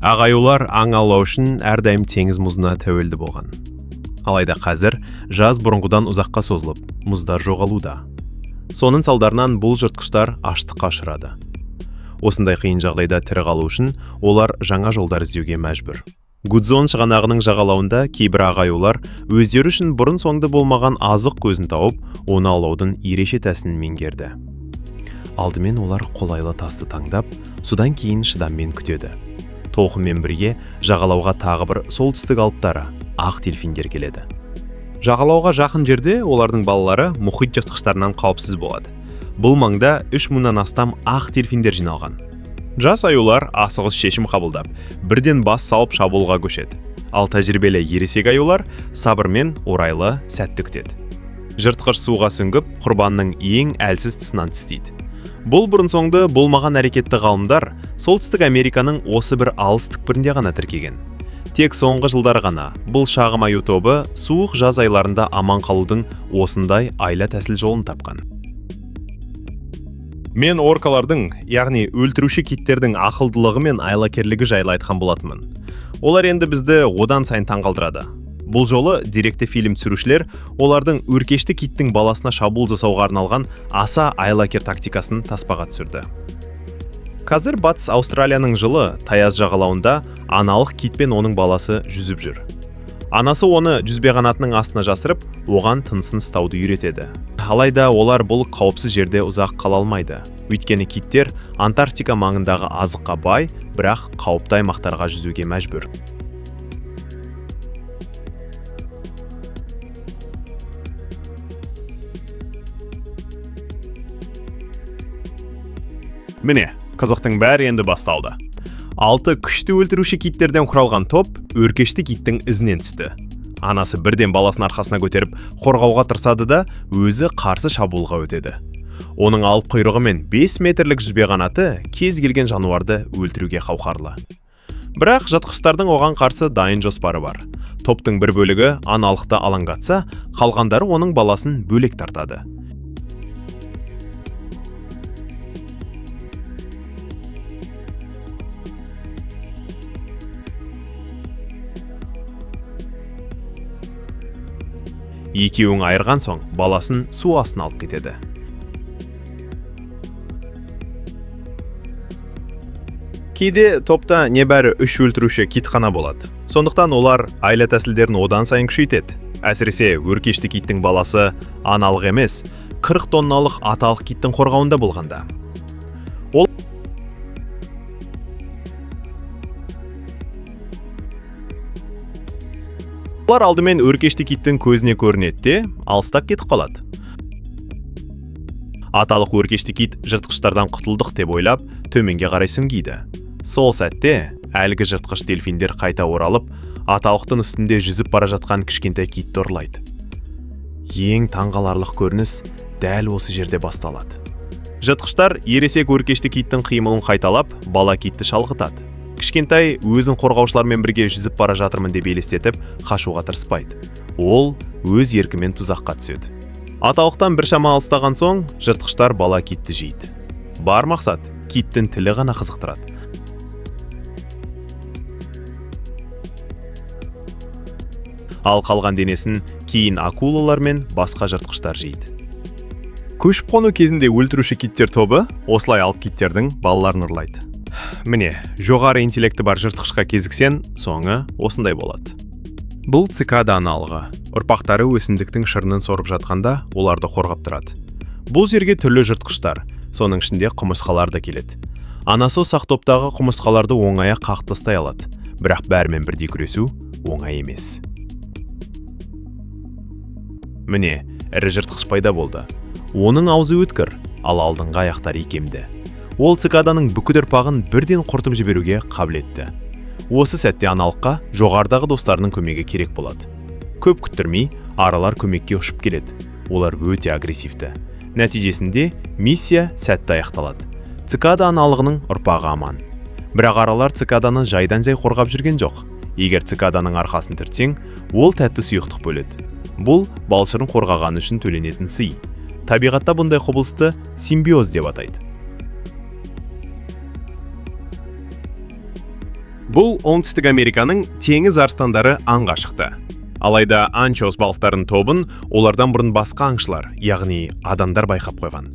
Ағаюлар аң аулау үшін әрдайым теңіз мұзына тәуелді болған. Алайда қазір жаз бұрынғыдан ұзаққа созылып, мұздар жоғалуда. Соның салдарынан бұл жыртқыштар аштыққа ұшырады. Осындай қиын жағдайда тірі қалу үшін олар жаңа жолдар іздеуге мәжбүр. Гудзон шығанағының жағалауында кейбір ағаюлар өздері үшін бұрын соңды болмаған азық көзін тауып, оны аулаудың ереше тәсілін меңгерді. Алдымен олар қолайлы тасты таңдап, содан кейін шыдаммен күтеді. Толқынмен бірге жағалауға тағы бір солтүстік алыптары ақ дельфиндер келеді. Жағалауға жақын жерде олардың балалары мұхит жыртқыштарынан қауіпсіз болады. Бұл маңда 3000-нан астам ақ дельфиндер жиналған. Жас аюлар асығыс шешім қабылдап, бірден бас салып шабуылға көшеді. Ал тәжірибелі ересек аюлар сабырмен орайлы сәтті күтеді. Жыртқыш суға сүңгіп, құрбанның ең әлсіз тұсынан тістейді. Бұл бұрын соңды болмаған әрекетті ғалымдар Солтүстік Американың осы бір алыс түкпірінде ғана тіркеген. Тек соңғы жылдар ғана бұл шағым аю тобы суық жаз айларында аман қалудың осындай айла тәсіл жолын тапқан. Мен оркалардың, яғни өлтіруші киттердің ақылдылығы мен айлакерлігі жайлы айтқан болатынмын. Олар енді бізді одан сайын таңғалдырады. Бұл жолы деректі фильм түсірушілер олардың өркешті киттің баласына шабуыл жасауға арналған аса айлакер тактикасын таспаға түсірді. Қазір батыс Аустралияның жылы таяз жағалауында аналық кит пен оның баласы жүзіп жүр. Анасы оны жүзбе қанатының астына жасырып, оған тынысын ұстауды үйретеді. Алайда олар бұл қауіпсіз жерде ұзақ қала алмайды. Өйткені киттер Антарктика маңындағы азыққа бай, бірақ қауіпті аймақтарға жүзуге мәжбүр. Міне, қызықтың бәрі енді басталды. 6 күшті өлтіруші киттерден құралған топ өркешті киттің ізінен түсті. Анасы бірден баласын арқасына көтеріп, қорғауға тырысады да, өзі қарсы шабуылға өтеді. Оның алып құйрығы мен 5 метрлік жүзбе қанаты кез келген жануарды өлтіруге қауқарлы. Бірақ жыртқыштардың оған қарсы дайын жоспары бар. Топтың бір бөлігі аналықта алаңдатса, қалғандары оның баласын бөлек тартады. Екеуін айырған соң, баласын су астына алып кетеді. Кейде топта небәрі 3 өлтіруші кит қана болады. Сондықтан олар айла тәсілдерін одан сайын күшейтеді. Әсіресе өркешті киттің баласы аналық емес, 40 тонналық аталық киттің қорғауында болғанда. Олар алдымен өркешті киттің көзіне көрінеді де, алыстап кетіп қалады. Аталық өркешті кит жыртқыштардан құтылдық деп ойлап, төменге қарай сүңгиді. Сол сәтте әлгі жыртқыш дельфиндер қайта оралып, аталықтың үстінде жүзіп бара жатқан кішкентай китті ұрлайды. Ең таңғаларлық көрініс дәл осы жерде басталады. Жыртқыштар ересек өркешті киттің қимылын қайталап, бала китті шалғытады. Кішкентай өзін қорғаушылармен бірге жүзіп бара жатырмын деп елестетіп, қашуға тырыспайды. Ол өз еркімен тұзаққа түседі. Аталықтан біршама алыстаған соң, жыртқыштар бала китті жейді. Бар мақсат киттің тілі ғана қызықтырады. Ал қалған денесін кейін акулалар мен басқа жыртқыштар жейді. Көшіп қону кезінде өлтіруші киттер тобы осылай алып киттердің балаларын ұрлайды. Міне, жоғары интеллекті бар жыртқышқа кезіксен, соңы осындай болады. Бұл цикада аналығы. Ұрпақтары өсімдіктің шырынын сорып жатқанда, оларды қорғап тұрады. Бұл жерге түрлі жыртқыштар, соның ішінде құмырсқалар да келеді. Анасы ұсақ топтағы құмырсқаларды оңай қақтастай алады, бірақ бәрімен бірдей күресу оңай емес. Міне, ірі жыртқыш пайда болды. Оның аузы өткір, ал алдыңғы аяқтары икемді. Ол цикаданың бүкіл ұрпағын бірден құртып жіберуге қабілетті. Осы сәтте аналыққа жоғарыдағы достарының көмегі керек болады. Көп күттірмей, аралар көмекке ұшып келеді. Олар өте агрессивті. Нәтижесінде миссия сәтті аяқталады. Цикада аналығының ұрпағы аман. Бірақ аралар цикаданы жайдан жай қорғап жүрген жоқ. Егер цикаданың арқасын түртсең, ол тәтті сұйықтық бөледі. Бұл балшырын қорғаған үшін төленетін сый. Табиғатта бұндай құбылысты симбиоз деп атайды. Бұл оңтүстік Американың теңіз арыстандары аңға шықты. Алайда анчоус балықтарын тобын олардан бұрын басқа аңшылар, яғни адамдар байқап қойған.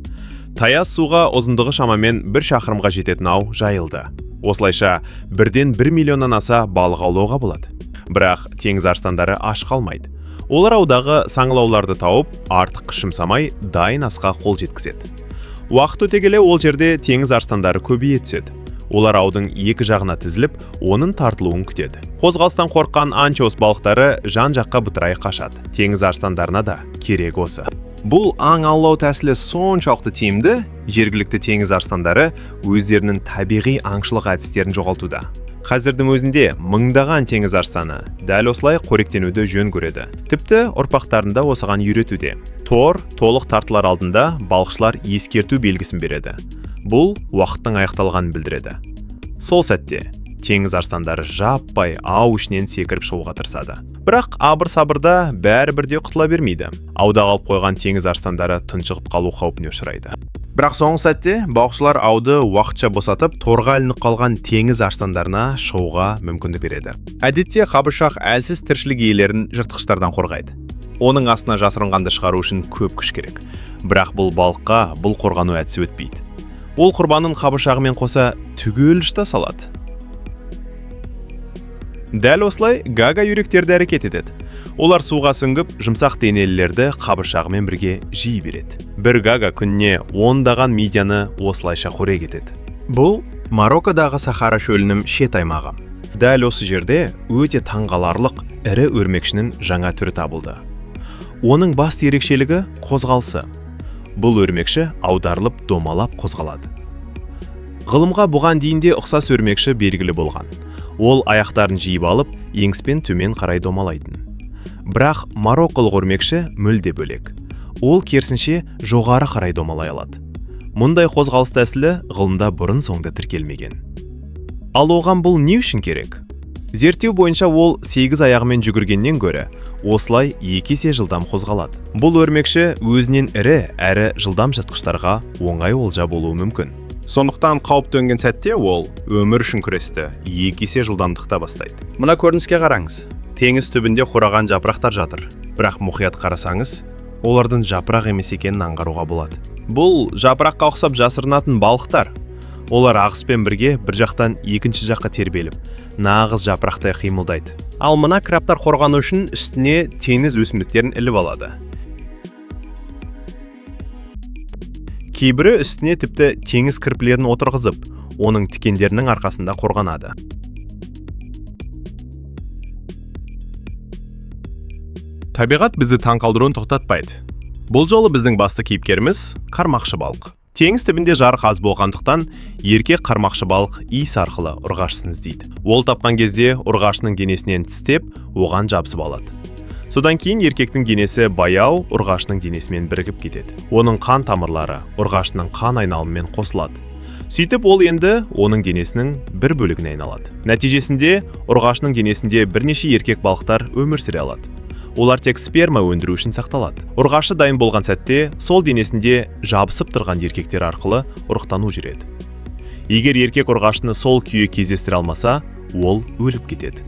Таяз суға ұзындығы шамамен 1 шақырымға жететін ау жайылды. Осылайша 1-1 миллионнан аса балық аулауға болады. Бірақ теңіз арыстандары аш қалмайды. Олар аудағы саңылауларды тауып, артық жұмсамай дайын асқа қол жеткізеді. Уақыт өте келе ол жерде теңіз арыстандары көбейе түседі. Олар аудың екі жағына тізіліп, оның тартылуын күтеді. Қозғалыстан қорыққан анчоус балықтары жан-жаққа бытырай қашады. Теңіз арыстандарына да керек осы. Бұл аң аулау тәсілі соншалықты тиімді, жергілікті теңіз арыстандары өздерінің табиғи аңшылық әдістерін жоғалтуда. Қазірдің өзінде мыңдаған теңіз арыстаны дәл осылай қоректенуді жөн көреді. Тіпті ұрпақтарында осыған үйретуде. Тор толық тартылар алдында балықшылар ескерту белгісін береді. Бұл уақыттың аяқталғанын білдіреді. Сол сәтте теңіз арыстандары жаппай ау ішінен секіріп шығуға тырысады. Бірақ абыр-сабырда бәрі бірде құтыла бермейді. Ауда қалып қойған теңіз арыстандары тұншығып қалу қаупіне ұшырайды. Бірақ соңғы сәтте бақшылар ауды уақытша босатып, торға ілініп қалған теңіз арыстандарына шығуға мүмкіндік береді. Әдетте қабыршақ әлсіз тіршілік иелерін жыртқыштардан қорғайды. Оның астына жасырынғанды шығару үшін көп күш керек. Бірақ бұл балыққа бұл қорғану әдісі өтпейді. Ол құрбанын қабыршағымен қоса түгел жыта салады. Дәл осылай гага үйректерді әрекет етеді. Олар суға сүңгіп, жұмсақ денелілерді қабыршағымен бірге жей береді. Бір гага күніне 10-даған мидияны осылайша қорек етеді. Бұл Мароккодағы Сахара шөлінің шет аймағы. Дәл осы жерде өте таңғаларлық ірі өрмекшінің жаңа түрі табылды. Оның басты ерекшелігі қозғалысы. Бұл өрмекші аударылып домалап қозғалады. Ғылымға бұған дейінде ұқсас өрмекші белгілі болған. Ол аяқтарын жиып алып, еңіспен төмен қарай домалайтын. Бірақ марокколық өрмекші мүлде бөлек. Ол керісінше жоғары қарай домалай алады. Мұндай қозғалыс тәсілі ғылымда бұрын соңды тіркелмеген. Ал оған бұл не үшін керек? Зерттеу бойынша ол 8 аяғымен жүгіргеннен гөрі осылай 2 есе жылдам қозғалады. Бұл өрмекші өзінен ірі әрі жылдам жыртқыштарға оңай олжа болуы мүмкін. Сондықтан қауіп төнген сәтте ол өмір үшін күресті 2 есе жылдамдықта бастайды. Мына көрініске қараңыз. Теңіз түбінде қураған жапырақтар жатыр. Бірақ мұқият қарасаңыз, олардың жапырақ емес екенін аңғаруға болады. Бұл жапыраққа ұқсап жасырынатын балықтар. Олар ағыспен бірге бір жақтан екінші жаққа тербеліп, нағыз жапырақтай қимылдайды. Ал мына крабтар қорғану үшін үстіне теңіз өсімдіктерін іліп алады. Кейбірі үстіне тіпті теңіз кірпілерін отырғызып, оның тікендерінің арқасында қорғанады. Табиғат бізді таңқалдыруын тоқтатпайды. Бұл жолы біздің басты кейіпкеріміз қармақшы балық. Теңіз түбінде жарық аз болғандықтан, еркек қармақшы балық иіс арқылы ұрғашысын іздейді. Ол тапқан кезде ұрғашының денесінен тістеп, оған жабысып алады. Содан кейін еркектің денесі баяу ұрғашының денесімен бірігіп кетеді. Оның қан тамырлары ұрғашының қан айналымымен қосылады. Сөйтіп ол енді оның денесінің бір бөлігіне айналады. Нәтижесінде ұрғашының денесінде бірнеше еркек балықтар өмір сүре алады. Олар тек сперма өндіру үшін сақталады. Ұрғашы дайын болған сәтте сол денесінде жабысып тұрған еркектер арқылы ұрықтану жүреді. Егер еркек ұрғашыны сол күйі кездестіре алмаса, ол өліп кетеді.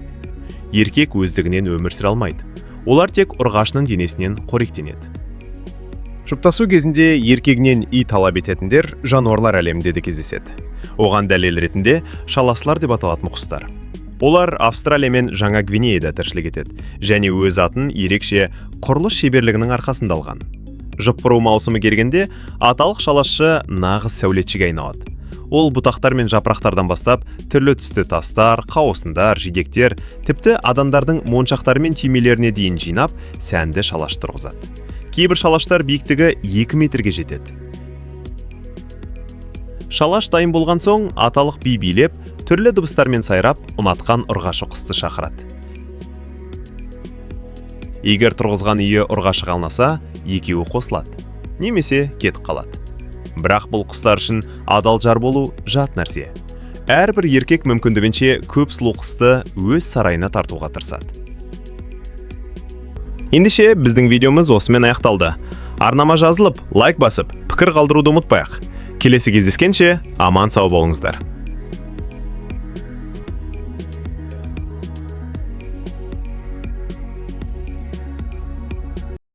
Еркек өздігінен өмір сүре алмайды. Олар тек ұрғашының денесінен қоректенеді. Жұптасу кезінде еркегінен үй талап ететіндер жануарлар әлемінде де кездеседі. Оған дәлел ретінде шаласылар деп аталатын құстар. Олар Австралия мен Жаңа Гвинеяда тіршілік етеді, және өз атын ерекше құрылыс шеберлігінің арқасында алған. Жұп құру маусымы келгенде аталық шаласшы нағыз сәулетшіге айналады. Ол бұтақтар мен жапырақтардан бастап түрлі түсті тастар, қауысындар, жидектер, тіпті адамдардың моншақтары мен түймелеріне дейін жинап, сәнді шалаш тұрғызады. Кейбір шалаштар биіктігі 2 метрге жетеді. Шалаш дайын болған соң аталық би билеп, түрлі дыбыстармен сайрап, ұнатқан ұрғашы құсты шақырады. Егер тұрғызған үйі ұрғашы қалмаса, екеуі қосылады, немесе кетіп қалады. Бірақ бұл құстар үшін адал жар болу жат нәрсе. Әрбір еркек мүмкіндігінше көп сұлу құсты өз сарайына тартуға тырысады. Ендеше біздің видеомыз осымен аяқталды. Арнама жазылып, лайк басып, пікір қалдыруды ұмытпайық. Келесі кездескенше аман сау болыңыздар.